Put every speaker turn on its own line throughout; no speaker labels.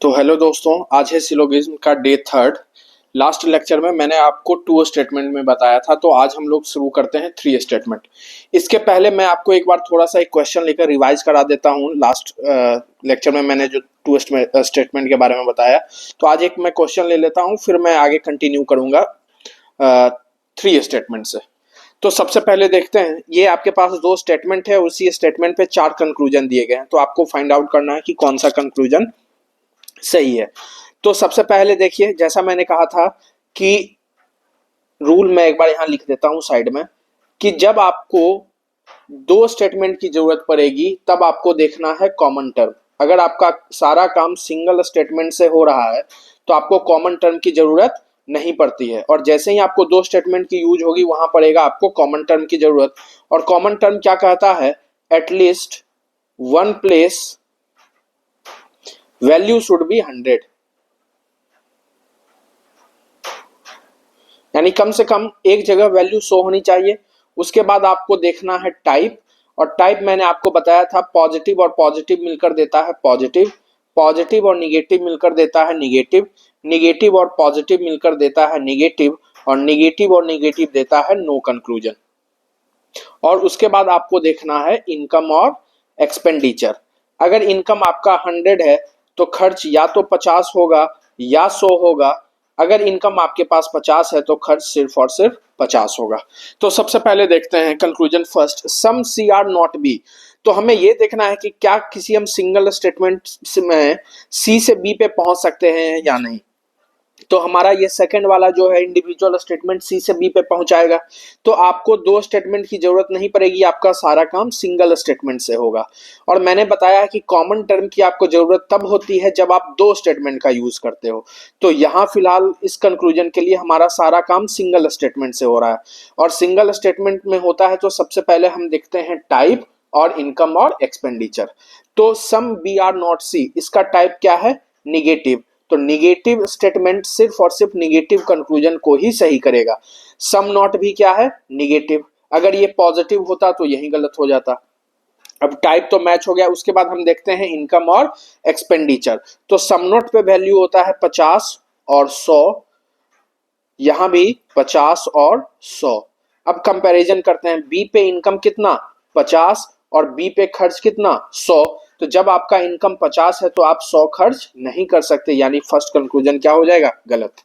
तो हेलो दोस्तों, आज है सिलोगिज्म का डे थर्ड। लास्ट लेक्चर में मैंने आपको टू स्टेटमेंट में बताया था, तो आज हम लोग शुरू करते हैं थ्री स्टेटमेंट। इसके पहले मैं आपको एक बार थोड़ा सा एक क्वेश्चन लेकर रिवाइज करा देता हूँ। लास्ट लेक्चर में मैंने जो टू स्टेटमेंट के बारे में बताया, तो आज एक मैं क्वेश्चन ले लेता हूँ, फिर मैं आगे कंटिन्यू करूंगा थ्री स्टेटमेंट से। तो सबसे पहले देखते हैं, ये आपके पास दो स्टेटमेंट है, उसी स्टेटमेंट पे चार कंक्लूजन दिए गए हैं, तो आपको फाइंड आउट करना है कि कौन सा कंक्लूजन सही है। तो सबसे पहले देखिए, जैसा मैंने कहा था कि रूल मैं एक बार यहां लिख देता हूं साइड में, कि जब आपको दो स्टेटमेंट की जरूरत पड़ेगी तब आपको देखना है कॉमन टर्म। अगर आपका सारा काम सिंगल स्टेटमेंट से हो रहा है तो आपको कॉमन टर्म की जरूरत नहीं पड़ती है, और जैसे ही आपको दो स्टेटमेंट की यूज होगी वहां पड़ेगा आपको कॉमन टर्म की जरूरत। और कॉमन टर्म क्या कहता है? At least one place value should be 100, यानी कम से कम एक जगह वैल्यू शो होनी चाहिए। उसके बाद आपको देखना है टाइप, और टाइप मैंने आपको बताया था पॉजिटिव और पॉजिटिव मिलकर देता है पॉजिटिव, पॉजिटिव और निगेटिव मिलकर देता है निगेटिव, निगेटिव और पॉजिटिव मिलकर देता है निगेटिव, और निगेटिव देता है नो कंक्लूजन। और उसके बाद आपको देखना है इनकम और एक्सपेंडिचर। अगर इनकम आपका 100 है तो खर्च या तो 50 होगा या 100 होगा। अगर इनकम आपके पास 50 है तो खर्च सिर्फ और सिर्फ 50 होगा। तो सबसे पहले देखते हैं conclusion first, some C are not B. तो हमें यह देखना है कि क्या किसी हम सिंगल स्टेटमेंट में सी से बी पे पहुंच सकते हैं या नहीं। तो हमारा ये सेकंड वाला जो है इंडिविजुअल स्टेटमेंट सी से बी पे पहुंचाएगा, तो आपको दो स्टेटमेंट की जरूरत नहीं पड़ेगी, आपका सारा काम सिंगल स्टेटमेंट से होगा। और मैंने बताया कि कॉमन टर्म की आपको जरूरत तब होती है जब आप दो स्टेटमेंट का यूज करते हो। तो यहां फिलहाल इस कंक्लूजन के लिए हमारा सारा काम सिंगल स्टेटमेंट से हो रहा है, और सिंगल स्टेटमेंट में होता है तो सबसे पहले हम देखते हैं टाइप और इनकम और एक्सपेंडिचर। तो सम बी आर नॉट सी, इसका टाइप क्या है? निगेटिव। तो निगेटिव स्टेटमेंट सिर्फ और सिर्फ निगेटिव कंक्लूजन को ही सही करेगा। सम नॉट भी क्या है? निगेटिव। अगर ये पॉजिटिव होता तो यही गलत हो जाता। अब टाइप तो मैच हो गया। उसके बाद हम देखते हैं इनकम और एक्सपेंडिचर। तो सम नॉट पे वैल्यू होता है 50 और 100, यहां भी 50 और 100। अब कंपैरिजन करते हैं, बी पे इनकम कितना? 50, और बी पे खर्च कितना? 100। तो जब आपका इनकम 50 है तो आप 100 खर्च नहीं कर सकते, यानी फर्स्ट कंक्लूजन क्या हो जाएगा? गलत।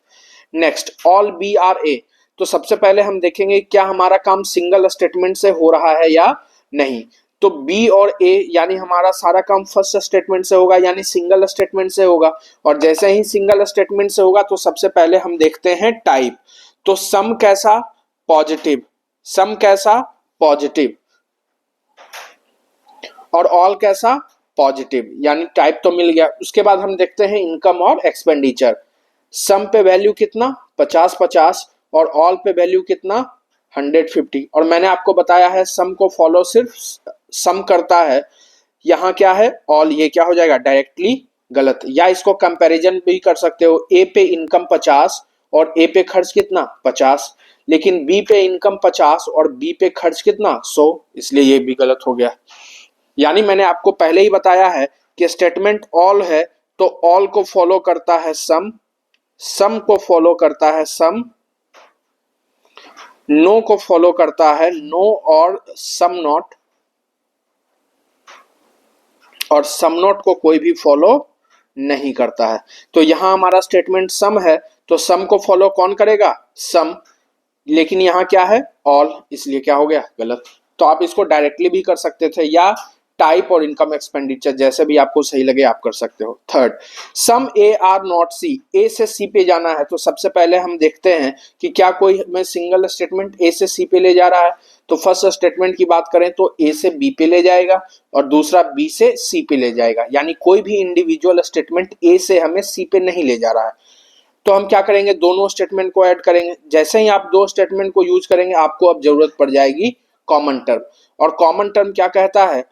नेक्स्ट, ऑल बी आर ए। तो सबसे पहले हम देखेंगे क्या हमारा काम सिंगल स्टेटमेंट से हो रहा है या नहीं। तो बी और ए यानी हमारा सारा काम फर्स्ट स्टेटमेंट से होगा, यानी सिंगल स्टेटमेंट से होगा। और जैसे ही सिंगल स्टेटमेंट से होगा तो सबसे पहले हम देखते हैं टाइप। तो सम कैसा? पॉजिटिव। सम कैसा? पॉजिटिव। और ऑल कैसा? पॉजिटिव, यानी टाइप तो मिल गया। उसके बाद हम देखते हैं इनकम और एक्सपेंडिचर। सम पे वैल्यू कितना? 50-50, और ऑल पे वैल्यू कितना? 150। और मैंने आपको बताया है सम को फॉलो सिर्फ सम करता है, यहाँ क्या है? ऑल। ये क्या हो जाएगा? डायरेक्टली गलत। या इसको कंपैरिजन भी कर सकते हो, ए पे इनकम 50 और ए पे खर्च कितना? 50, लेकिन बी पे इनकम 50 और बी पे खर्च कितना? 100, इसलिए ये भी गलत हो गया। यानी मैंने आपको पहले ही बताया है कि स्टेटमेंट ऑल है तो ऑल को फॉलो करता है सम, सम को फॉलो करता है सम, नो को फॉलो करता है नो और सम नॉट, और सम नॉट को कोई भी फॉलो नहीं करता है। तो यहां हमारा स्टेटमेंट सम है तो सम को फॉलो कौन करेगा? सम। लेकिन यहां क्या है? ऑल, इसलिए क्या हो गया? गलत। तो आप इसको डायरेक्टली भी कर सकते थे, या टाइप और इनकम एक्सपेंडिचर जैसे भी आपको सही लगे आप कर सकते हो। Third, some A are not C. A से सी पे जाना है तो सबसे पहले हम देखते हैं कि क्या कोई हमें सिंगल स्टेटमेंट ए से सी पे ले जा रहा है। तो फर्स्ट स्टेटमेंट की बात करें तो ए से बी पे ले जाएगा और दूसरा बी से सी पे ले जाएगा, यानी कोई भी इंडिविजुअल स्टेटमेंट ए से हमें सी पे नहीं ले जा रहा है। तो हम क्या करेंगे? दोनों स्टेटमेंट को ऐड करेंगे। जैसे ही आप दो स्टेटमेंट को यूज करेंगे आपको अब जरूरत पड़ जाएगी कॉमन टर्म। और कॉमन टर्म क्या कहता है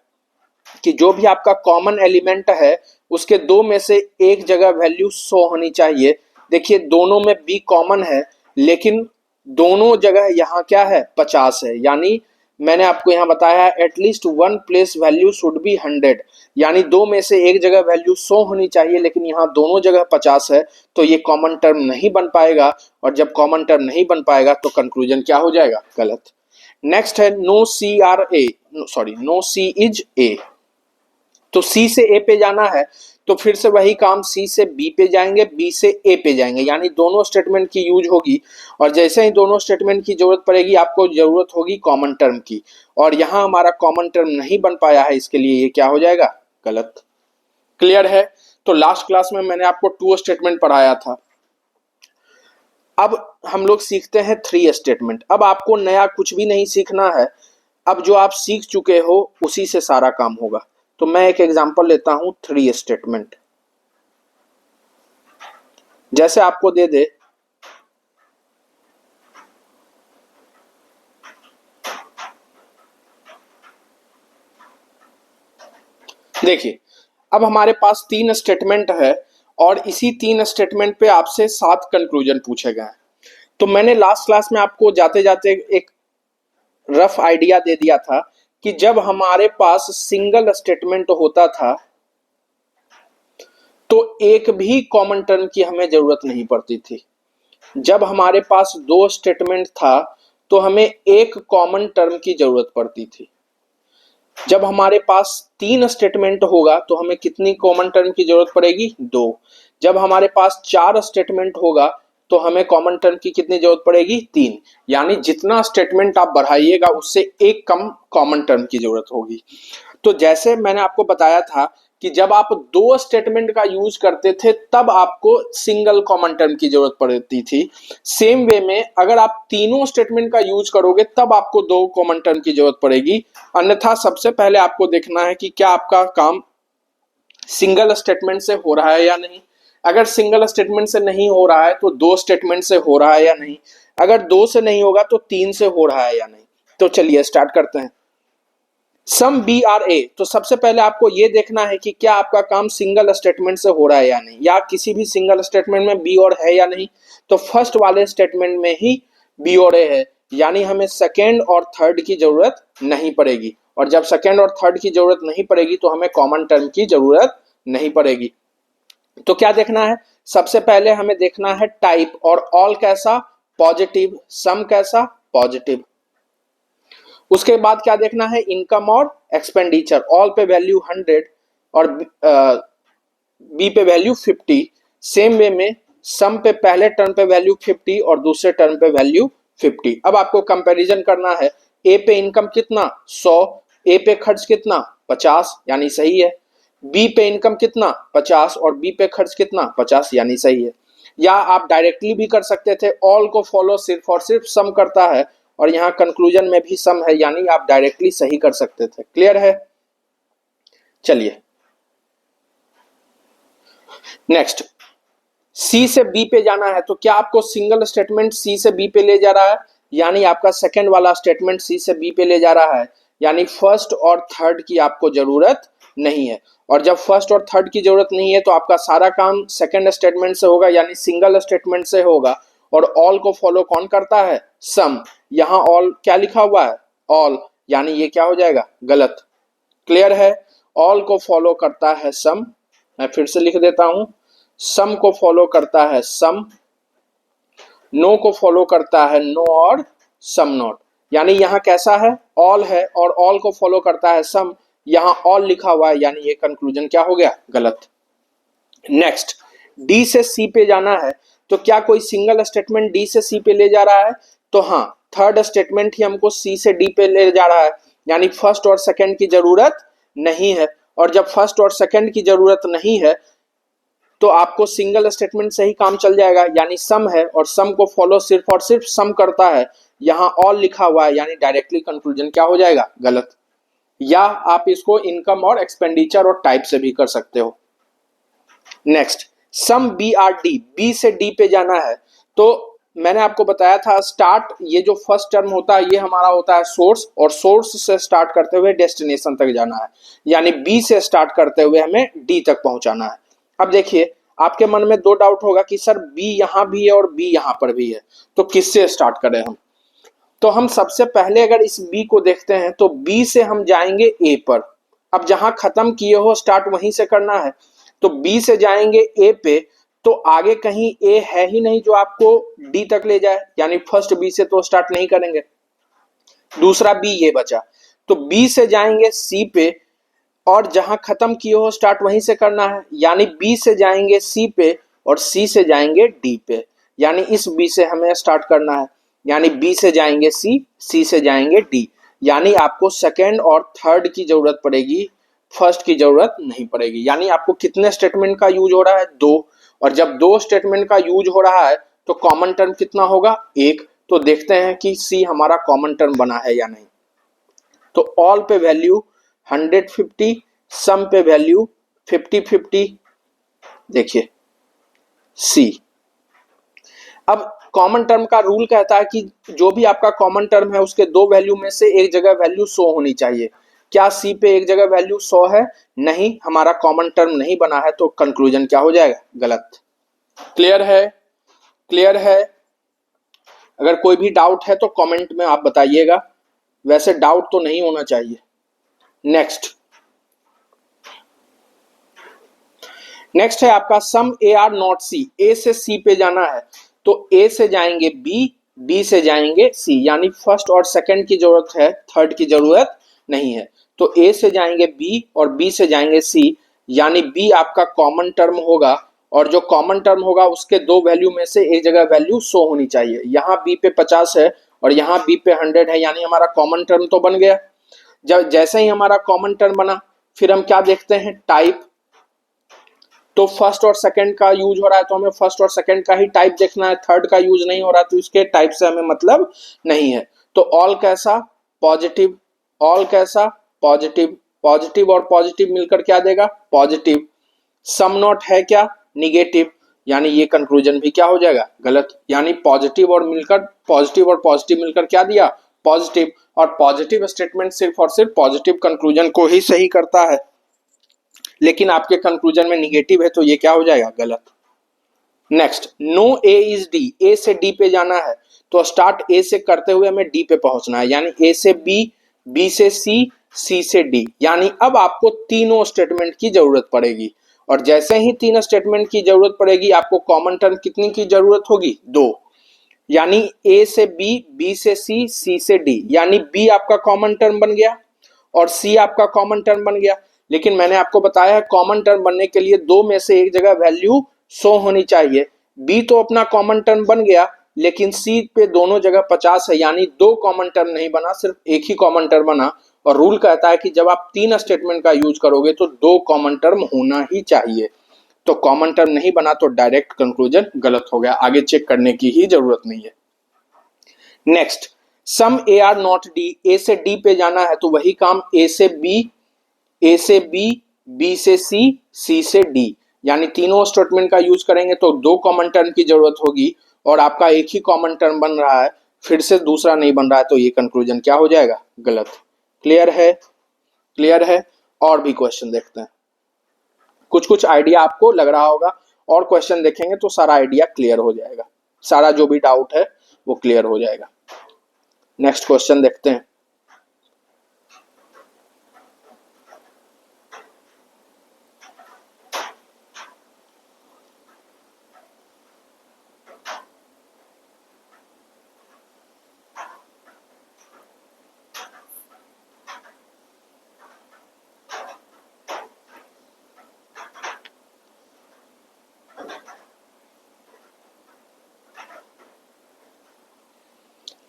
कि जो भी आपका कॉमन एलिमेंट है उसके दो में से एक जगह वैल्यू 100 होनी चाहिए। देखिए दोनों में बी कॉमन है, लेकिन दोनों जगह यहाँ क्या है? 50 है, यानी मैंने आपको यहाँ बताया है at least one place value should be 100, यानी दो में से एक जगह वैल्यू 100 होनी चाहिए, लेकिन यहाँ दोनों जगह 50 है, तो ये कॉमन टर्म नहीं बन पाएगा, और जब कॉमन टर्म नहीं बन पाएगा तो कंक्लूजन क्या हो जाएगा? गलत। नेक्स्ट है no C are A, sorry no C is A. तो सी से ए पे जाना है तो फिर से वही काम, सी से बी पे जाएंगे, बी से ए पे जाएंगे, यानी दोनों स्टेटमेंट की यूज होगी। और जैसे ही दोनों स्टेटमेंट की जरूरत पड़ेगी आपको जरूरत होगी कॉमन टर्म की, और यहाँ हमारा कॉमन टर्म नहीं बन पाया है, इसके लिए ये क्या हो जाएगा? गलत। क्लियर है? तो लास्ट क्लास में मैंने आपको 2 स्टेटमेंट पढ़ाया था। अब हम लोग सीखते हैं 3 स्टेटमेंट। अब आपको नया कुछ भी नहीं सीखना है, अब जो आप सीख चुके हो उसी से सारा काम होगा। तो मैं एक एग्जांपल लेता हूं 3 स्टेटमेंट, जैसे आपको दे दे देखिए, अब हमारे पास 3 स्टेटमेंट है और इसी 3 स्टेटमेंट पे आपसे 7 कंक्लूजन पूछे गए हैं। तो मैंने लास्ट क्लास में आपको जाते जाते एक रफ आइडिया दे दिया था कि जब हमारे पास सिंगल स्टेटमेंट होता था तो एक भी कॉमन टर्म की हमें जरूरत नहीं पड़ती थी। जब हमारे पास 2 स्टेटमेंट था तो हमें एक कॉमन टर्म की जरूरत पड़ती थी। जब हमारे पास 3 स्टेटमेंट होगा तो हमें कितनी कॉमन टर्म की जरूरत पड़ेगी? 2। जब हमारे पास 4 स्टेटमेंट होगा तो हमें कॉमन टर्म की कितनी जरूरत पड़ेगी? 3। यानी जितना स्टेटमेंट आप बढ़ाइएगा उससे एक कम कॉमन टर्म की जरूरत होगी। तो जैसे मैंने आपको बताया था कि जब आप 2 स्टेटमेंट का यूज करते थे तब आपको सिंगल कॉमन टर्म की जरूरत पड़ती थी। सेम वे में अगर आप तीनों स्टेटमेंट का यूज करोगे तब आपको 2 कॉमन टर्म की जरूरत पड़ेगी। अन्यथा सबसे पहले आपको देखना है कि क्या आपका काम सिंगल स्टेटमेंट से हो रहा है या नहीं। अगर सिंगल स्टेटमेंट से नहीं हो रहा है तो 2 स्टेटमेंट से हो रहा है या नहीं। अगर 2 से नहीं होगा तो 3 से हो रहा है या नहीं। तो चलिए स्टार्ट करते हैं। सम बी आर ए, तो सबसे पहले आपको यह देखना है कि क्या आपका काम सिंगल स्टेटमेंट से हो रहा है या नहीं, या किसी भी सिंगल स्टेटमेंट में बी और है या नहीं। तो फर्स्ट वाले स्टेटमेंट में ही बी और ए है, यानी हमें सेकेंड और थर्ड की जरूरत नहीं पड़ेगी। और जब सेकेंड और थर्ड की जरूरत नहीं पड़ेगी तो हमें कॉमन टर्म की जरूरत नहीं पड़ेगी। तो क्या देखना है? सबसे पहले हमें देखना है टाइप, और ऑल कैसा? पॉजिटिव। सम कैसा? पॉजिटिव। उसके बाद क्या देखना है? इनकम और एक्सपेंडिचर। ऑल पे वैल्यू 100 और बी पे वैल्यू 50। सेम वे में सम पे पहले टर्म पे वैल्यू 50 और दूसरे टर्म पे वैल्यू 50। अब आपको कंपैरिजन करना है। ए पे इनकम कितना? 100। ए पे खर्च कितना? 50, यानी सही है। बी पे इनकम कितना? 50 और बी पे खर्च कितना? 50, यानी सही है। या आप डायरेक्टली भी कर सकते थे, ऑल को फॉलो सिर्फ और सिर्फ सम करता है और यहाँ कंक्लूजन में भी सम है, यानी आप डायरेक्टली सही कर सकते थे। क्लियर है? चलिए नेक्स्ट, सी से बी पे जाना है। तो क्या आपको सिंगल स्टेटमेंट सी से बी पे ले जा रहा है, यानी आपका सेकंड वाला स्टेटमेंट सी से बी पे ले जा रहा है, यानी फर्स्ट और थर्ड की आपको जरूरत नहीं है। और जब फर्स्ट और थर्ड की जरूरत नहीं है तो आपका सारा काम सेकंड स्टेटमेंट से होगा, यानी सिंगल स्टेटमेंट से होगा। और ऑल को फॉलो कौन करता है? सम। यहां ऑल क्या लिखा हुआ है? ऑल, यानी ये क्या हो जाएगा? गलत। क्लियर है? ऑल को फॉलो करता है सम। मैं फिर से लिख देता हूं, सम को फॉलो करता है सम, नो को फॉलो करता है नो और सम नॉट। यानी यहां कैसा है? ऑल है और ऑल को फॉलो करता है सम, यहां ऑल लिखा हुआ है, यानी ये कंक्लूजन क्या हो गया? गलत। नेक्स्ट, डी से सी पे जाना है। तो क्या कोई सिंगल स्टेटमेंट डी से सी पे ले जा रहा है? तो हाँ, थर्ड स्टेटमेंट ही हमको सी से डी पे ले जा रहा है, यानी फर्स्ट और सेकंड की जरूरत नहीं है। और जब फर्स्ट और सेकंड की जरूरत नहीं है तो आपको सिंगल स्टेटमेंट से ही काम चल जाएगा, यानी सम है और सम को फॉलो सिर्फ और सिर्फ सम करता है। यहां ऑल लिखा हुआ है, यानी डायरेक्टली कंक्लूजन क्या हो जाएगा? गलत। या आप इसको इनकम और एक्सपेंडिचर और टाइप से भी कर सकते हो। Next, some B are D, B से डी पे जाना है। तो मैंने आपको बताया था स्टार्ट, ये जो फर्स्ट टर्म होता है ये हमारा होता है सोर्स, और सोर्स से स्टार्ट करते हुए डेस्टिनेशन तक जाना है, यानी बी से स्टार्ट करते हुए हमें डी तक पहुंचाना है। अब देखिए, आपके मन में 2 डाउट होगा कि सर बी यहां भी है और बी यहां पर भी है, तो किससे स्टार्ट करें हम? तो हम सबसे पहले अगर इस बी को देखते हैं तो बी से हम जाएंगे ए पर। अब जहां खत्म किए हो स्टार्ट वहीं से करना है, तो बी से जाएंगे ए पे, तो आगे कहीं ए है ही नहीं जो आपको डी तक ले जाए, यानी फर्स्ट बी से तो स्टार्ट नहीं करेंगे, दूसरा बी ये बचा। तो बी से जाएंगे सी पे, और जहां खत्म किए हो स्टार्ट वहीं से करना है, यानी बी से जाएंगे सी पे और सी से जाएंगे डी पे, यानी इस बी से हमें स्टार्ट करना है, यानी बी से जाएंगे सी, सी से जाएंगे डी, यानी आपको सेकेंड और थर्ड की जरूरत पड़ेगी, फर्स्ट की जरूरत नहीं पड़ेगी। यानी आपको कितने स्टेटमेंट का यूज हो रहा है, दो, और जब दो स्टेटमेंट का यूज हो रहा है तो कॉमन टर्म कितना होगा, एक। तो देखते हैं कि सी हमारा कॉमन टर्म बना है या नहीं। तो ऑल पे वैल्यू 150, सम पे वैल्यू 50-50, देखिए सी। अब कॉमन टर्म का रूल कहता है कि जो भी आपका कॉमन टर्म है उसके दो वैल्यू में से एक जगह वैल्यू 100 होनी चाहिए। क्या सी पे एक जगह वैल्यू 100 है? नहीं, हमारा कॉमन टर्म नहीं बना है, तो कंक्लूजन क्या हो जाएगा, गलत। क्लियर है? क्लियर है? अगर कोई भी डाउट है तो कमेंट में आप बताइएगा, वैसे डाउट तो नहीं होना चाहिए। नेक्स्ट है आपका सम A are not C. A से सी पे जाना है, तो ए से जाएंगे बी, बी से जाएंगे सी, यानी फर्स्ट और सेकंड की जरूरत है, थर्ड की जरूरत नहीं है। तो ए से जाएंगे बी और बी से जाएंगे सी, यानी बी आपका कॉमन टर्म होगा, और जो कॉमन टर्म होगा उसके दो वैल्यू में से एक जगह वैल्यू 100 होनी चाहिए। यहाँ बी पे 50 है और यहाँ बी पे 100 है, यानी हमारा कॉमन टर्म तो बन गया। जब जैसे ही हमारा कॉमन टर्म बना, फिर हम क्या देखते हैं, टाइप। तो फर्स्ट और सेकंड का यूज हो रहा है तो हमें फर्स्ट और सेकंड का ही टाइप देखना है, थर्ड का यूज नहीं हो रहा तो इसके टाइप से हमें मतलब नहीं है। तो ऑल कैसा, पॉजिटिव, ऑल कैसा, पॉजिटिव, पॉजिटिव और पॉजिटिव मिलकर क्या देगा, पॉजिटिव। सम नॉट है क्या, निगेटिव, यानी ये कंक्लूजन भी क्या हो जाएगा, गलत। यानी पॉजिटिव और पॉजिटिव मिलकर क्या दिया, पॉजिटिव। और पॉजिटिव स्टेटमेंट सिर्फ और सिर्फ पॉजिटिव कंक्लूजन को ही सही करता है, लेकिन आपके कंक्लूजन में निगेटिव है तो ये क्या हो जाएगा, गलत। Next, no A is D. A से डी पे जाना है, तो स्टार्ट ए से करते हुए हमें डी पे पहुंचना है, यानी ए से बी, बी से सी, सी से डी, यानी अब आपको तीनों स्टेटमेंट की जरूरत पड़ेगी। और जैसे ही तीन स्टेटमेंट की जरूरत पड़ेगी, आपको कॉमन टर्म कितनी की जरूरत होगी, दो, यानी ए से बी, बी से सी, सी से डी, यानी बी आपका कॉमन टर्म बन गया और सी आपका कॉमन टर्म बन गया। लेकिन मैंने आपको बताया है कॉमन टर्म बनने के लिए दो में से एक जगह वैल्यू 100 होनी चाहिए। बी तो अपना कॉमन टर्म बन गया, लेकिन सी पे दोनों जगह 50 है, यानी दो कॉमन टर्म नहीं बना, सिर्फ एक ही कॉमन टर्म बना। और रूल कहता है कि जब आप तीन स्टेटमेंट का यूज करोगे तो दो कॉमन टर्म होना ही चाहिए। तो कॉमन टर्म नहीं बना तो डायरेक्ट कंक्लूजन गलत हो गया, आगे चेक करने की ही जरूरत नहीं है। Next, some A are not D. A से डी पे जाना है, तो वही काम ए से बी, ए से बी, बी से सी, सी से डी, यानी तीनों स्टेटमेंट का यूज करेंगे तो दो कॉमन टर्म की जरूरत होगी, और आपका एक ही कॉमन टर्म बन रहा है, फिर से दूसरा नहीं बन रहा है, तो ये कंक्लूजन क्या हो जाएगा, गलत। क्लियर है? क्लियर है? और भी क्वेश्चन देखते हैं, कुछ कुछ आइडिया आपको लग रहा होगा, और क्वेश्चन देखेंगे तो सारा आइडिया क्लियर हो जाएगा, सारा जो भी डाउट है वो क्लियर हो जाएगा। नेक्स्ट क्वेश्चन देखते हैं।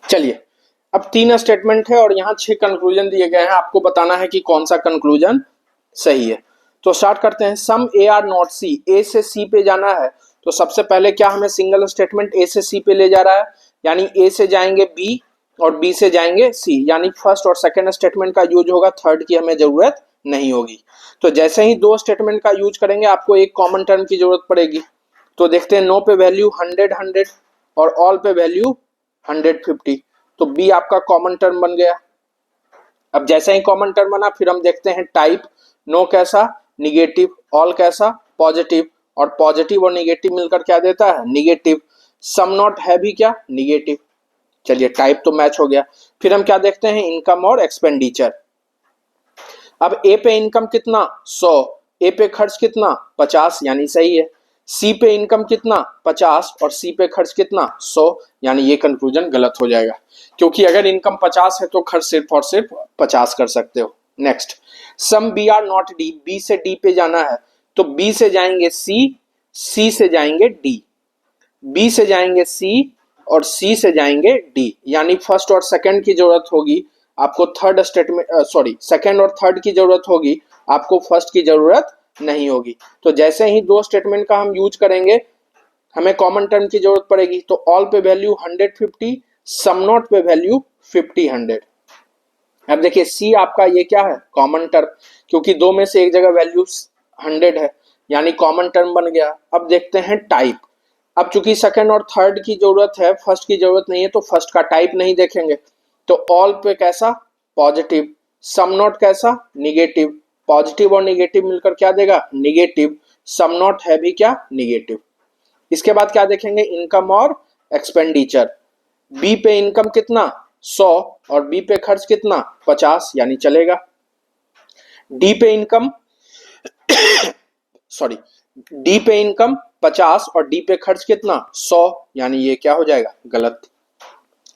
चलिए, अब तीन स्टेटमेंट है और यहाँ 6 कंक्लूजन दिए गए हैं, आपको बताना है कि कौन सा कंक्लूजन सही है। तो स्टार्ट करते हैं। सम A are not C. A से सी पे जाना है, तो सबसे पहले क्या हमें सिंगल स्टेटमेंट ए से सी पे ले जा रहा है, यानी ए से जाएंगे बी और बी से जाएंगे सी, यानी फर्स्ट और सेकंड स्टेटमेंट का यूज होगा, थर्ड की हमें जरूरत नहीं होगी। तो जैसे ही दो स्टेटमेंट का यूज करेंगे आपको एक कॉमन टर्म की जरूरत पड़ेगी। तो देखते हैं, नो पे वैल्यू 100 और ऑल पे वैल्यू 150, तो बी आपका कॉमन टर्म बन गया। अब जैसे ही कॉमन टर्म बना, फिर हम देखते हैं टाइप। नो कैसा, निगेटिव, ऑल कैसा, पॉजिटिव, और पॉजिटिव और निगेटिव मिलकर क्या देता है, निगेटिव। सम नॉट है भी क्या, निगेटिव। चलिए टाइप तो मैच हो गया। फिर हम क्या देखते हैं, इनकम और एक्सपेंडिचर। अब ए पे इनकम कितना 100, ए पे खर्च कितना 50 यानी सही है। सी पे इनकम कितना 50 और सी पे खर्च कितना 100 यानी ये कंक्लूजन गलत हो जाएगा, क्योंकि अगर इनकम 50 है तो खर्च सिर्फ और सिर्फ 50 कर सकते हो। Next, some B are not D, B से डी पे जाना है तो बी से जाएंगे सी, सी से जाएंगे डी, बी से जाएंगे सी और सी से जाएंगे डी, यानी फर्स्ट और सेकंड की जरूरत होगी आपको, थर्ड स्टेटमेंट सॉरी सेकंड और थर्ड की जरूरत होगी आपको, फर्स्ट की जरूरत नहीं होगी। तो जैसे ही दो स्टेटमेंट का हम यूज करेंगे हमें कॉमन टर्म की जरूरत पड़ेगी, तो ऑल पे वैल्यू 150, सम नॉट पे वैल्यू 50 100। अब देखिए सी आपका ये क्या है, कॉमन टर्म, क्योंकि दो में से एक जगह वैल्यू 100 है यानी कॉमन टर्म बन गया। अब देखते हैं टाइप। अब चूंकि सेकंड और थर्ड की जरूरत है, फर्स्ट की जरूरत नहीं है, तो फर्स्ट का टाइप नहीं देखेंगे। तो ऑल पे कैसा, पॉजिटिव, सम नॉट कैसा, निगेटिव, पॉजिटिव और निगेटिव मिलकर क्या देगा, निगेटिव, सम नॉट है भी क्या, निगेटिव। इसके बाद क्या देखेंगे, इनकम और एक्सपेंडिचर। बी पे इनकम कितना 100 और बी पे खर्च कितना 50 यानी चलेगा। डी पे इनकम सॉरी डी पे इनकम 50 और डी पे खर्च कितना 100 यानी ये क्या हो जाएगा, गलत।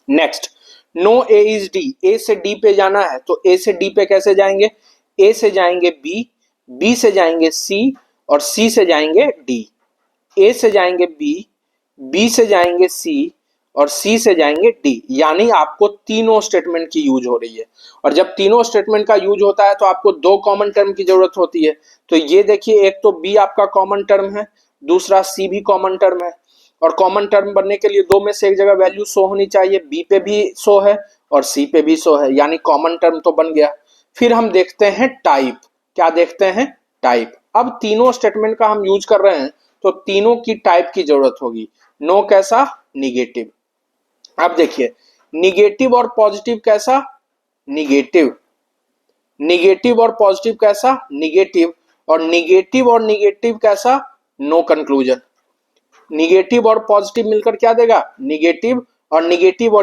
Next, no A is D, A से डी पे जाना है तो ए से डी पे कैसे जाएंगे, ए से जाएंगे बी, बी से जाएंगे सी और सी से जाएंगे डी, ए से जाएंगे बी, बी से जाएंगे सी और सी से जाएंगे डी, यानी आपको तीनों स्टेटमेंट की यूज हो रही है। और जब तीनों स्टेटमेंट का यूज होता है तो आपको दो कॉमन टर्म की जरूरत होती है। तो ये देखिए, एक तो बी आपका कॉमन टर्म है, दूसरा सी भी कॉमन टर्म है, और कॉमन टर्म बनने के लिए दो में से एक जगह वैल्यू 100 होनी चाहिए, बी पे भी 100 है और सी पे भी 100 है, यानी कॉमन टर्म तो बन गया। फिर हम देखते हैं टाइप। क्या देखते हैं, टाइप। अब तीनों स्टेटमेंट का हम यूज कर रहे हैं तो तीनों की टाइप की जरूरत होगी। नो कैसा, निगेटिव। अब देखिए, निगेटिव और पॉजिटिव कैसा, निगेटिव, निगेटिव और पॉजिटिव कैसा, निगेटिव, और निगेटिव कैसा, नो कंक्लूजन। निगेटिव और पॉजिटिव मिलकर क्या देगा, निगेटिव, और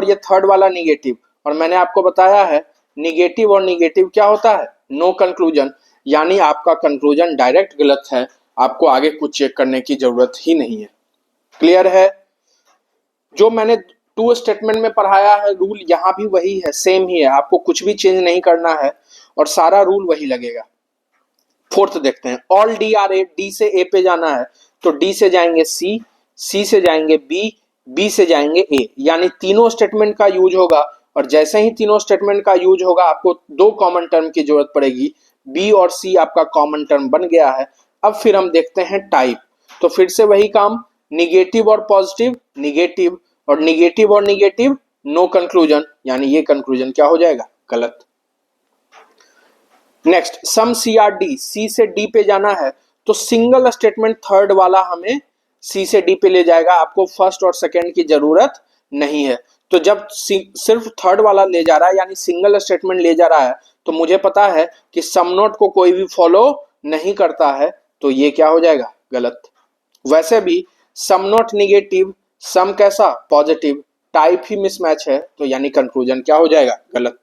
ये थर्ड वाला निगेटिव, और मैंने आपको बताया है निगेटिव और निगेटिव क्या होता है, नो कंक्लूजन, यानी आपका कंक्लूजन डायरेक्ट गलत है, आपको आगे कुछ चेक करने की जरूरत ही नहीं है। क्लियर है। जो मैंने टू स्टेटमेंट में पढ़ाया है रूल यहां भी वही है, सेम ही है, आपको कुछ भी चेंज नहीं करना है और सारा रूल वही लगेगा। फोर्थ देखते हैं, all D R A, D से ए पे जाना है तो डी से जाएंगे सी, सी से जाएंगे बी, बी से जाएंगे ए, यानी तीनों स्टेटमेंट का यूज होगा। और जैसे ही तीनों स्टेटमेंट का यूज होगा आपको दो कॉमन टर्म की जरूरत पड़ेगी, बी और सी आपका कॉमन टर्म बन गया है। अब फिर हम देखते हैं टाइप। तो फिर से वही काम, निगेटिव और पॉजिटिव, निगेटिव, और निगेटिव नो कंक्लूजन, यानी ये कंक्लूजन क्या हो जाएगा, गलत। Next, some C are D, C से डी पे जाना है तो सिंगल स्टेटमेंट थर्ड वाला हमें सी से डी पे ले जाएगा, आपको फर्स्ट और सेकंड की जरूरत नहीं है। तो जब सिर्फ थर्ड वाला ले जा रहा है यानी सिंगल स्टेटमेंट ले जा रहा है तो मुझे पता है कि सम नोट को कोई भी फॉलो नहीं करता है, तो ये क्या हो जाएगा, गलत। वैसे भी सम नोट निगेटिव, सम कैसा, पॉजिटिव, टाइप ही मिसमैच है, तो यानी कंक्लूजन क्या हो जाएगा, गलत।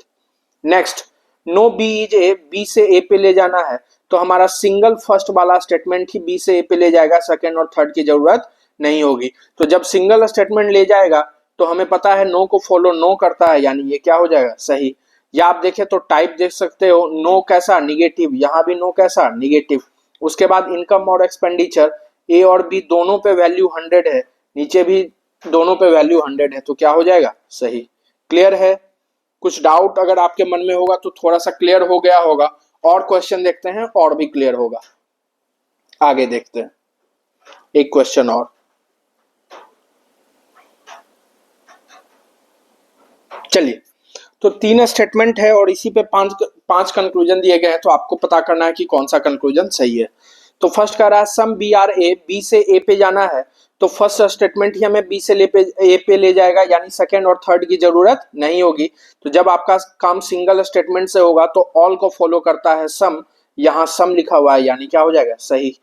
Next, no B is A, B से ए पे ले जाना है तो हमारा सिंगल फर्स्ट वाला स्टेटमेंट ही बी से ए पे ले जाएगा, सेकंड और थर्ड की जरूरत नहीं होगी। तो जब सिंगल स्टेटमेंट ले जाएगा तो हमें पता है नो को फॉलो नो करता है, यानी ये क्या हो जाएगा, सही। या आप देखें तो टाइप देख सकते हो, नो कैसा, निगेटिव, यहां भी नो कैसा, निगेटिव। उसके बाद इनकम और एक्सपेंडिचर, ए और बी दोनों पे वैल्यू 100 है, नीचे भी दोनों पे वैल्यू 100 है, तो क्या हो जाएगा, सही। क्लियर है। कुछ डाउट अगर आपके मन में होगा तो थोड़ा सा क्लियर हो गया होगा, और क्वेश्चन देखते हैं और भी क्लियर होगा। आगे देखते हैं एक क्वेश्चन और। चलिए, तो 3 स्टेटमेंट है और इसी पे पांच कंक्लूजन दिए गए हैं, तो आपको पता करना है कि कौन सा कंक्लूजन सही है। तो फर्स्ट कह रहा है some B are A, B से ए पे जाना है तो फर्स्ट स्टेटमेंट ही हमें बी से ए पे ले जाएगा, यानी सेकंड और थर्ड की जरूरत नहीं होगी। तो जब आपका काम सिंगल स्टेटमेंट से होगा तो ऑल को फॉलो करता है सम, यहां सम लिखा हुआ है, यानी क्या हो जाएगा, सही।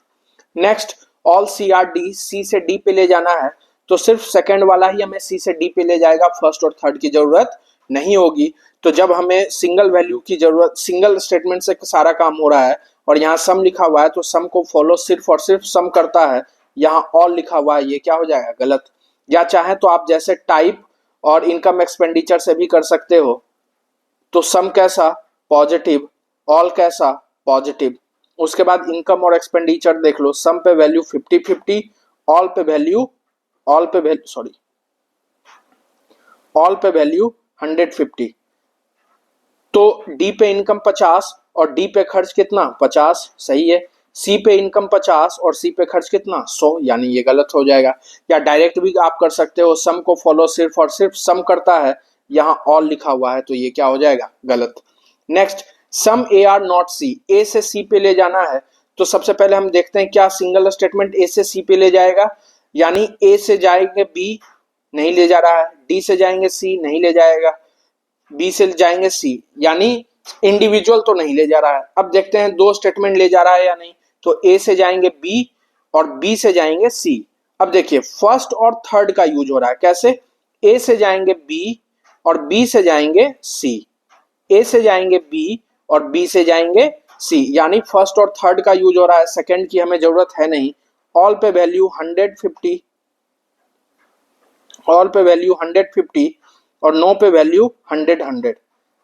Next, all C are D, C से डी पे ले जाना है तो सिर्फ सेकंड वाला ही हमें सी से डी पे ले जाएगा, फर्स्ट और थर्ड की जरूरत नहीं होगी। तो जब हमें सिंगल वैल्यू की जरूरत, सिंगल स्टेटमेंट से सारा काम हो रहा है और यहाँ सम लिखा हुआ है, तो सम को फॉलो सिर्फ और सिर्फ सम करता है। यहाँ ऑल लिखा हुआ है, ये क्या हो जाएगा? गलत। या चाहे तो आप जैसे टाइप और इनकम एक्सपेंडिचर से भी कर सकते हो। तो सम कैसा? पॉजिटिव। ऑल कैसा? पॉजिटिव। उसके बाद इनकम और एक्सपेंडिचर देख लो, सम पे वैल्यू 50-50, ऑल पे वैल्यू 150। तो डी पे इनकम 50 और डी पे खर्च कितना? 50, सही है। सी पे इनकम 50 और सी पे खर्च कितना? 100, यानी ये गलत हो जाएगा। या डायरेक्ट भी आप कर सकते हो, सम को फॉलो सिर्फ और सिर्फ सम करता है, यहाँ ऑल लिखा हुआ है, तो ये क्या हो जाएगा? गलत। Next, some A are not C, A से सी पे ले जाना है। तो सबसे पहले हम देखते हैं क्या सिंगल स्टेटमेंट ए से सी पे ले जाएगा, यानी ए से जाएंगे बी, नहीं ले जा रहा है। डी से जाएंगे सी, नहीं ले जाएगा। बी से जाएंगे सी, यानी इंडिविजुअल तो नहीं ले जा रहा है। अब देखते हैं दो स्टेटमेंट ले जा रहा है या नहीं। तो ए से जाएंगे बी और बी से जाएंगे सी। अब देखिए फर्स्ट और थर्ड का यूज हो रहा है, कैसे? ए से जाएंगे बी और बी से जाएंगे सी। ए से जाएंगे बी और बी से जाएंगे सी, यानी फर्स्ट और थर्ड का यूज हो रहा है, सेकंड की हमें जरूरत है नहीं। ऑल पे वैल्यू 150, ऑल पे वैल्यू 150 और नो पे वैल्यू 100।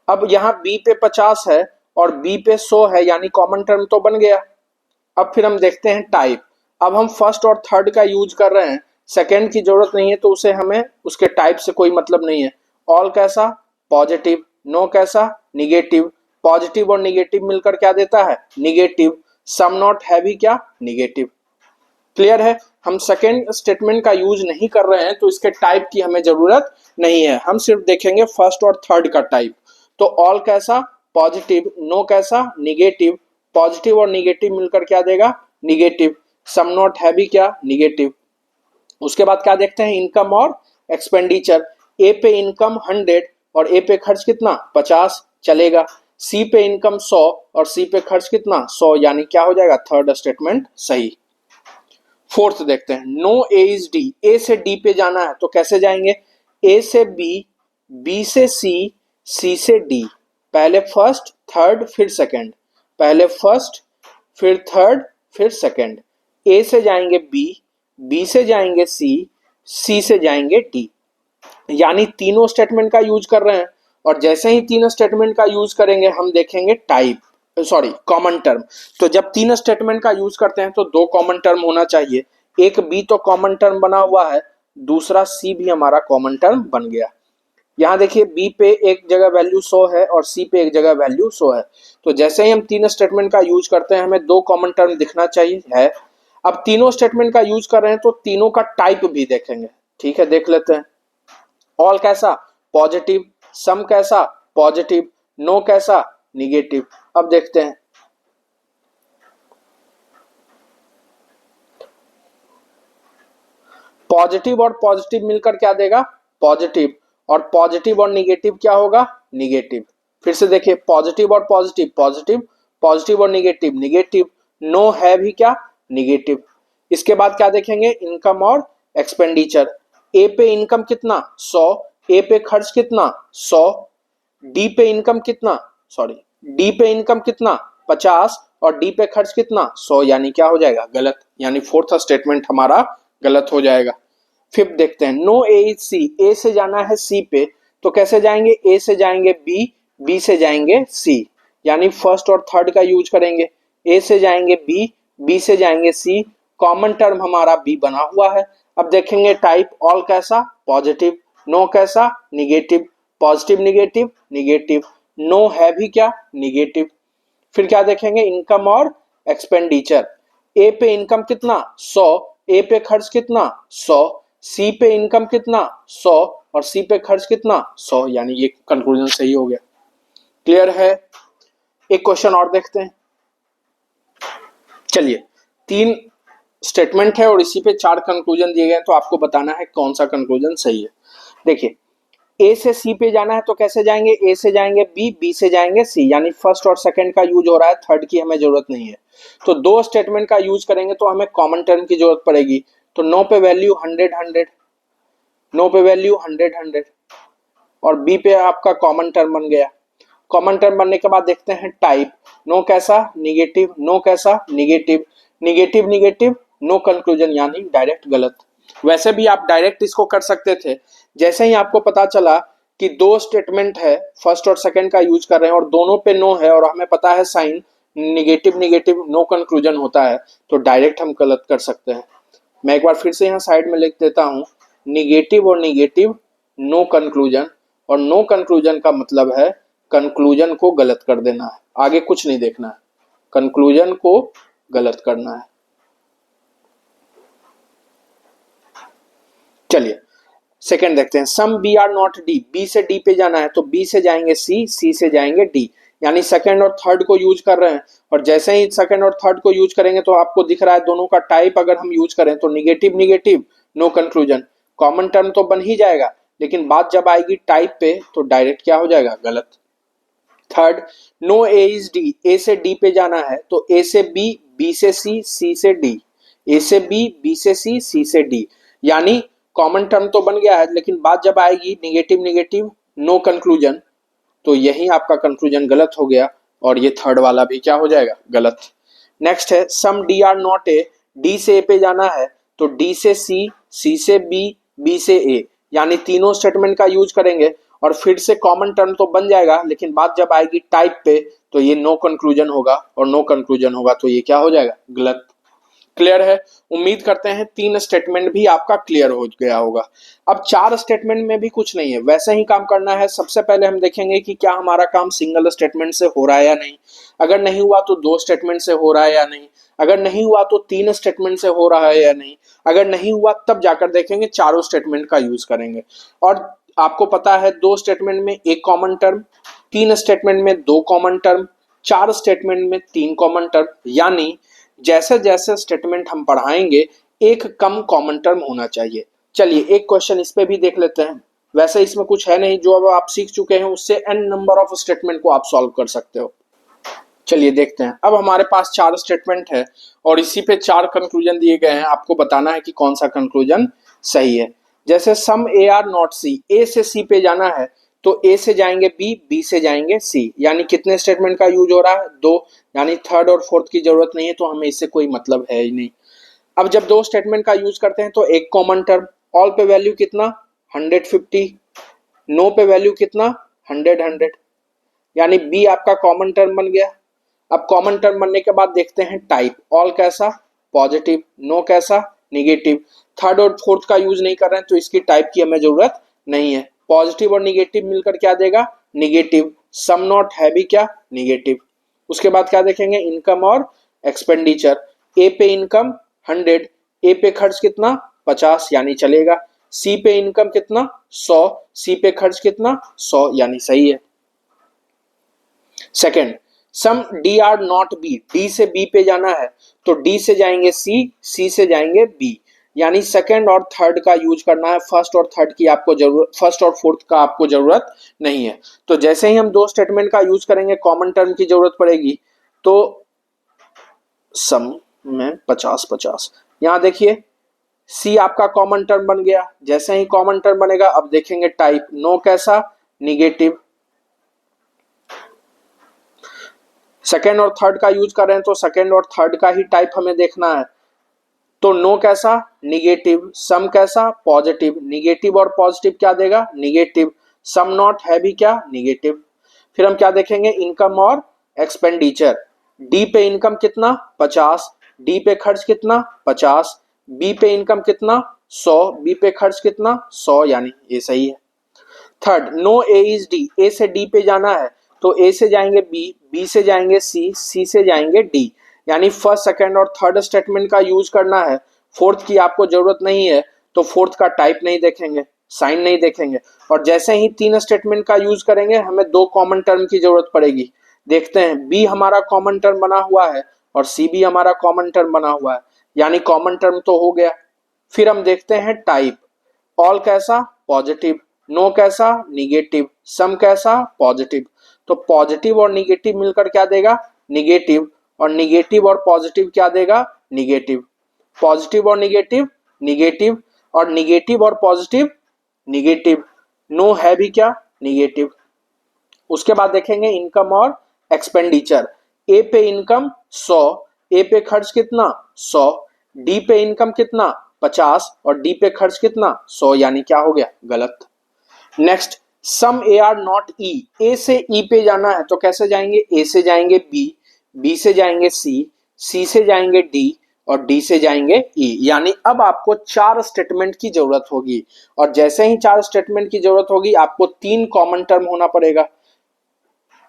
अब यहाँ बी पे 50 है और बी पे 100 है, यानी कॉमन टर्म तो बन गया। अब फिर हम देखते हैं टाइप। अब हम फर्स्ट और थर्ड का यूज कर रहे हैं, सेकंड की जरूरत नहीं है, तो उसे हमें उसके टाइप से कोई मतलब नहीं है। ऑल कैसा? पॉजिटिव। नो कैसा? निगेटिव। पॉजिटिव और निगेटिव मिलकर क्या देता है? निगेटिव। सम नॉट हैवी क्या? निगेटिव। क्लियर है? हम सेकेंड स्टेटमेंट का यूज नहीं कर रहे हैं, तो इसके टाइप की हमें जरूरत नहीं है। हम सिर्फ देखेंगे फर्स्ट और थर्ड का टाइप। तो ऑल कैसा? पॉजिटिव। नो कैसा? निगेटिव। पॉजिटिव और निगेटिव मिलकर क्या देगा? निगेटिव। सम नॉट हैवी क्या? निगेटिव। उसके बाद क्या देखते हैं? इनकम और एक्सपेंडिचर। ए पे इनकम 100 और ए पे खर्च कितना? 50, चलेगा। सी पे इनकम 100 और सी पे खर्च कितना? 100, यानी क्या हो जाएगा? थर्ड स्टेटमेंट सही। फोर्थ देखते हैं, no A is D. A से डी पे जाना है, तो कैसे जाएंगे? ए से बी, बी से सी, सी से डी। पहले फर्स्ट, थर्ड, फिर सेकंड। पहले फर्स्ट, फिर थर्ड, फिर सेकंड। ए से जाएंगे बी, बी से जाएंगे सी, सी से जाएंगे डी, यानी तीनों स्टेटमेंट का यूज कर रहे हैं। और जैसे ही तीनों स्टेटमेंट का यूज करेंगे, हम देखेंगे टाइप, सॉरी कॉमन टर्म। तो जब तीन स्टेटमेंट का यूज करते हैं तो दो कॉमन टर्म होना चाहिए। एक बी तो कॉमन टर्म बना हुआ है, दूसरा सी भी हमारा कॉमन टर्म बन गया। यहाँ देखिए बी पे एक जगह वैल्यू 100 है और सी पे एक जगह वैल्यू 100 है। तो जैसे ही हम तीन स्टेटमेंट का यूज करते हैं, हमें दो कॉमन टर्म दिखना चाहिए है। अब तीनों स्टेटमेंट का यूज कर रहे हैं, तो तीनों का टाइप भी देखेंगे। ठीक है, देख लेते हैं। ऑल कैसा? पॉजिटिव। सम कैसा? पॉजिटिव। नो कैसा? निगेटिव। अब देखते हैं, पॉजिटिव और पॉजिटिव मिलकर क्या देगा? पॉजिटिव। और पॉजिटिव और निगेटिव क्या होगा? निगेटिव। फिर से देखिए, पॉजिटिव और पॉजिटिव, पॉजिटिव। पॉजिटिव और निगेटिव, निगेटिव। नो है भी क्या? निगेटिव। इसके बाद क्या देखेंगे? इनकम और एक्सपेंडिचर। ए पे इनकम कितना? 100। ए पे खर्च कितना? 100। डी पे इनकम कितना? सॉरी, डी पे इनकम कितना? 50 और डी पे खर्च कितना? 100, यानी क्या हो जाएगा? गलत। यानी फोर्थ स्टेटमेंट हमारा गलत हो जाएगा। फिफ्थ देखते हैं, no A is C. A से जाना है सी पे, तो कैसे जाएंगे? ए से जाएंगे बी, बी से जाएंगे सी, यानी फर्स्ट और थर्ड का यूज करेंगे। ए से जाएंगे बी, बी से जाएंगे सी। कॉमन टर्म हमारा बी बना हुआ है। अब देखेंगे टाइप। ऑल कैसा? पॉजिटिव। नो कैसा? Negative. Positive, negative, negative. No है भी क्या? निगेटिव। फिर क्या देखेंगे? इनकम और एक्सपेंडिचर। ए पे इनकम कितना? 100। ए पे खर्च कितना? 100। सी पे इनकम कितना? 100 और सी पे खर्च कितना? 100, यानी ये कंक्लूजन सही हो गया। क्लियर है? एक क्वेश्चन और देखते हैं। चलिए, तीन स्टेटमेंट है और इसी पे 4 कंक्लूजन दिए गए, तो आपको बताना है कौन सा कंक्लूजन सही है। देखिए, ए से सी पे जाना है, तो कैसे जाएंगे? ए से जाएंगे बी, बी से जाएंगे सी, यानी फर्स्ट और सेकंड का यूज हो रहा है, थर्ड की हमें जरूरत नहीं है। तो दो स्टेटमेंट का यूज करेंगे तो हमें कॉमन टर्म की जरूरत पड़ेगी। तो नो पे वैल्यू 100, 100। नो पे वैल्यू 100 और बी पे आपका कॉमन टर्म बन गया। कॉमन टर्म बनने के बाद देखते हैं टाइप, नो कैसा, निगेटिव, नो कैसा, negative, negative negative, no conclusion यानी डायरेक्ट गलत। वैसे भी आप डायरेक्ट इसको कर सकते थे। जैसे ही आपको पता चला कि दो स्टेटमेंट है, फर्स्ट और सेकंड का यूज कर रहे हैं और दोनों पे नो है और हमें पता है sign negative negative no conclusion होता है, तो डायरेक्ट हम गलत कर सकते हैं। मैं एक बार फिर से यहाँ साइड में लिख देता हूँ, निगेटिव और निगेटिव नो कंक्लूजन, और नो कंक्लूजन का मतलब है कंक्लूजन को गलत कर देना है, आगे कुछ नहीं देखना है, कंक्लूजन को गलत करना है। चलिए सेकंड देखते हैं, some B are not D, B से डी पे जाना है तो बी से जाएंगे सी, सी से जाएंगे डी, यानी सेकंड और थर्ड को यूज कर रहे हैं। और जैसे ही सेकंड और थर्ड को यूज करेंगे तो आपको दिख रहा है दोनों का टाइप अगर हम यूज करें तो negative negative no conclusion, common term तो बन ही जाएगा, लेकिन बात जब आएगी टाइप पे तो डायरेक्ट क्या हो जाएगा, गलत। Third, no A is D, A से डी पे जाना है तो ए से बी, बी से सी, सी से डी, ए से बी, बी से सी, सी से डी, यानी कॉमन टर्म तो बन गया है, लेकिन बात जब आएगी निगेटिव निगेटिव नो कंक्लूजन तो यही आपका कंक्लूजन गलत हो गया और ये थर्ड वाला भी क्या हो जाएगा, गलत। नेक्स्ट है some D are not A, D से ए पे जाना है तो डी से सी, सी से बी, बी से ए, यानी तीनों स्टेटमेंट का यूज करेंगे और फिर से कॉमन टर्म तो बन जाएगा, लेकिन बात जब आएगी टाइप पे तो ये नो कंक्लूजन होगा और नो कंक्लूजन होगा तो ये क्या हो जाएगा, गलत। क्लियर है? उम्मीद करते हैं तीन स्टेटमेंट भी आपका क्लियर हो गया होगा। अब चार स्टेटमेंट में भी कुछ नहीं है, वैसे ही काम करना है। सबसे पहले हम देखेंगे कि क्या हमारा काम सिंगल स्टेटमेंट से हो रहा है या नहीं, अगर नहीं हुआ तो दो स्टेटमेंट से हो रहा है या नहीं, अगर नहीं हुआ तो तीन स्टेटमेंट से हो रहा है या नहीं, अगर नहीं हुआ तब जाकर देखेंगे चारों स्टेटमेंट का यूज करेंगे। और आपको पता है दो स्टेटमेंट में एक कॉमन टर्म, तीन स्टेटमेंट में दो कॉमन टर्म, चार स्टेटमेंट में तीन कॉमन टर्म, यानी जैसे जैसे स्टेटमेंट हम पढ़ाएंगे एक कम कॉमन टर्म होना चाहिए। चलिए एक क्वेश्चन इस पे भी देख लेते हैं। वैसे इसमें कुछ है नहीं, जो अब आप सीख चुके हैं उससे n नंबर ऑफ स्टेटमेंट को आप सॉल्व कर सकते हो। चलिए देखते हैं। अब हमारे पास चार स्टेटमेंट है और इसी पे चार कंक्लूजन दिए गए हैं, आपको बताना है कि कौन सा कंक्लूजन सही है। जैसे सम A are not C, A से सी पे जाना है तो ए से जाएंगे बी, बी से जाएंगे सी, यानी कितने स्टेटमेंट का यूज हो रहा है, दो, यानी थर्ड और फोर्थ की जरूरत नहीं है तो हमें इससे कोई मतलब है ही नहीं। अब जब दो स्टेटमेंट का यूज करते हैं तो एक कॉमन टर्म, ऑल पे वैल्यू कितना 150, नो पे वैल्यू कितना 100, यानी बी आपका कॉमन टर्म बन गया। अब कॉमन टर्म बनने के बाद देखते हैं टाइप, ऑल कैसा, पॉजिटिव, नो कैसा, निगेटिव। थर्ड और फोर्थ का यूज नहीं कर रहे हैं तो इसकी टाइप की हमें जरूरत नहीं है। पॉजिटिव और निगेटिव मिलकर क्या देगा, निगेटिव। सम नॉट है भी क्या, निगेटिव। उसके बाद क्या देखेंगे, इनकम और एक्सपेंडिचर। ए पे इनकम 100, ए पे खर्च कितना 50, यानी चलेगा। सी पे इनकम कितना 100, सी पे खर्च कितना 100, यानी सही है। Second, some D are not B, D से बी पे जाना है तो डी से जाएंगे सी, सी से जाएंगे बी, यानी सेकेंड और थर्ड का यूज करना है। फर्स्ट और थर्ड की आपको जरूरत, फर्स्ट और फोर्थ का आपको जरूरत नहीं है। तो जैसे ही हम दो स्टेटमेंट का यूज करेंगे कॉमन टर्म की जरूरत पड़ेगी, तो सम में 50-50, यहां देखिए सी आपका कॉमन टर्म बन गया। जैसे ही कॉमन टर्म बनेगा अब देखेंगे टाइप, नो कैसा, निगेटिव। सेकेंड और थर्ड का यूज कर रहे हैं तो सेकेंड और थर्ड का ही टाइप हमें देखना है। तो नो कैसा, निगेटिव। सम कैसा, पॉजिटिव। निगेटिव और पॉजिटिव क्या देगा, निगेटिव। सम नॉट है भी क्या, निगेटिव। फिर हम क्या देखेंगे, इनकम और एक्सपेंडिचर। डी पे इनकम कितना 50, डी पे खर्च कितना 50, बी पे इनकम कितना 100, बी पे खर्च कितना 100, यानी ये सही है। Third, no A is D, A से डी पे जाना है तो ए से जाएंगे बी, बी से जाएंगे सी, सी से जाएंगे डी, यानी फर्स्ट सेकंड और थर्ड स्टेटमेंट का यूज करना है। फोर्थ की आपको जरूरत नहीं है तो फोर्थ का टाइप नहीं देखेंगे, साइन नहीं देखेंगे। और जैसे ही तीन स्टेटमेंट का यूज करेंगे हमें दो कॉमन टर्म की जरूरत पड़ेगी। देखते हैं, बी हमारा कॉमन टर्म बना हुआ है और सी भी हमारा कॉमन टर्म बना हुआ है, यानी कॉमन टर्म तो हो गया। फिर हम देखते हैं टाइप, ऑल कैसा, पॉजिटिव। नो कैसा, निगेटिव। सम कैसा, पॉजिटिव। तो पॉजिटिव और निगेटिव मिलकर क्या देगा, निगेटिव। और निगेटिव और पॉजिटिव क्या देगा, निगेटिव। पॉजिटिव और निगेटिव, निगेटिव। और निगेटिव और पॉजिटिव निगेटिव, नो है भी क्या, निगेटिव। उसके बाद देखेंगे इनकम और एक्सपेंडिचर। ए पे इनकम 100, ए पे खर्च कितना 100, डी पे इनकम कितना 50 और डी पे खर्च कितना 100, यानी क्या हो गया, गलत। Next, some A are not E, A से ई पे जाना है तो कैसे जाएंगे, ए से जाएंगे बी, बी से जाएंगे सी से जाएंगे डी और डी से जाएंगे ई। यानी अब आपको 4 स्टेटमेंट की जरूरत होगी और जैसे ही 4 स्टेटमेंट की जरूरत होगी आपको 3 कॉमन टर्म होना पड़ेगा।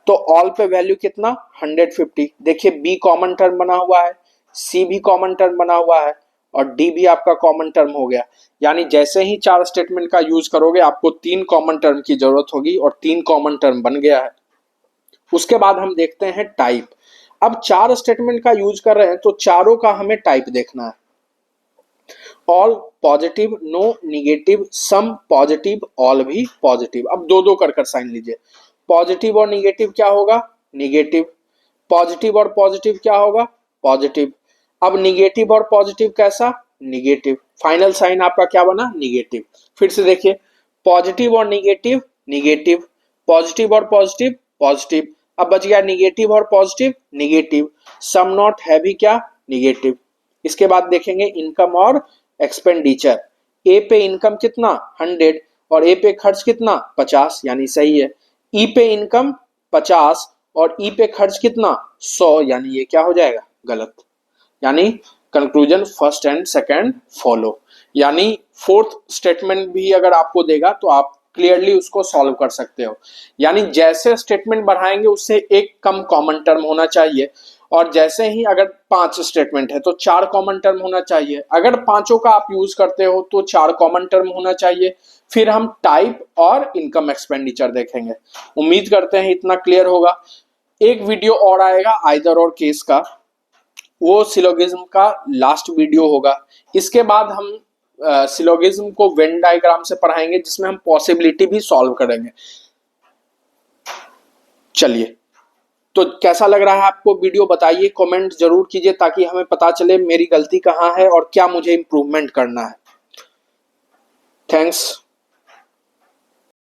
तो ऑल पे वैल्यू कितना 150। देखिए बी कॉमन टर्म बना हुआ है, सी भी कॉमन टर्म बना हुआ है और डी भी आपका कॉमन टर्म हो गया। यानी जैसे ही 4 स्टेटमेंट का यूज करोगे आपको 3 कॉमन टर्म की जरूरत होगी और 3 कॉमन टर्म बन गया है। उसके बाद हम देखते हैं टाइप। अब 4 स्टेटमेंट का यूज कर रहे हैं तो चारों का हमें टाइप देखना है। All positive, no negative, some positive, all भी पॉजिटिव। अब दो दो कर साइन लीजिए। पॉजिटिव और निगेटिव क्या होगा, निगेटिव। पॉजिटिव और पॉजिटिव क्या होगा, पॉजिटिव। अब निगेटिव और पॉजिटिव कैसा, निगेटिव। फाइनल साइन आपका क्या बना, निगेटिव। फिर से देखिए, पॉजिटिव और निगेटिव, निगेटिव। पॉजिटिव और पॉजिटिव, पॉजिटिव। अब बच गया निगेटिव और पॉजिटिव, निगेटिव। सम नॉट है भी क्या, निगेटिव। इसके बाद देखेंगे इनकम और एक्सपेंडिचर। ए पे इनकम कितना 100 और ए पे खर्च कितना 50, यानी सही है। ई पे इनकम 50 और ई पे खर्च कितना 100, यानी ये क्या हो जाएगा, गलत। यानी conclusion first and second follow. यानी फोर्थ स्टेटमेंट भी अगर आपको देगा तो आप क्लियरली उसको सॉल्व कर सकते हो। यानी जैसे स्टेटमेंट बढ़ाएंगे उससे एक कम कॉमन टर्म होना चाहिए और जैसे ही अगर 5 स्टेटमेंट है तो 4 कॉमन टर्म होना चाहिए। अगर पांचों का आप यूज करते हो तो 4 कॉमन टर्म होना चाहिए। फिर हम टाइप और इनकम एक्सपेंडिचर देखेंगे। उम्मीद करते हैं इतना क्लियर होगा। एक वीडियो और आएगा आइदर और केस का, वो सिलोगिज्म का लास्ट वीडियो होगा। इसके बाद हम सिलोगिज्म को वेन डायग्राम से पढ़ाएंगे जिसमें हम पॉसिबिलिटी भी सॉल्व करेंगे। चलिए, तो कैसा लग रहा है आपको वीडियो, बताइए, कमेंट जरूर कीजिए ताकि हमें पता चले मेरी गलती कहाँ है और क्या मुझे इंप्रूवमेंट करना है। थैंक्स।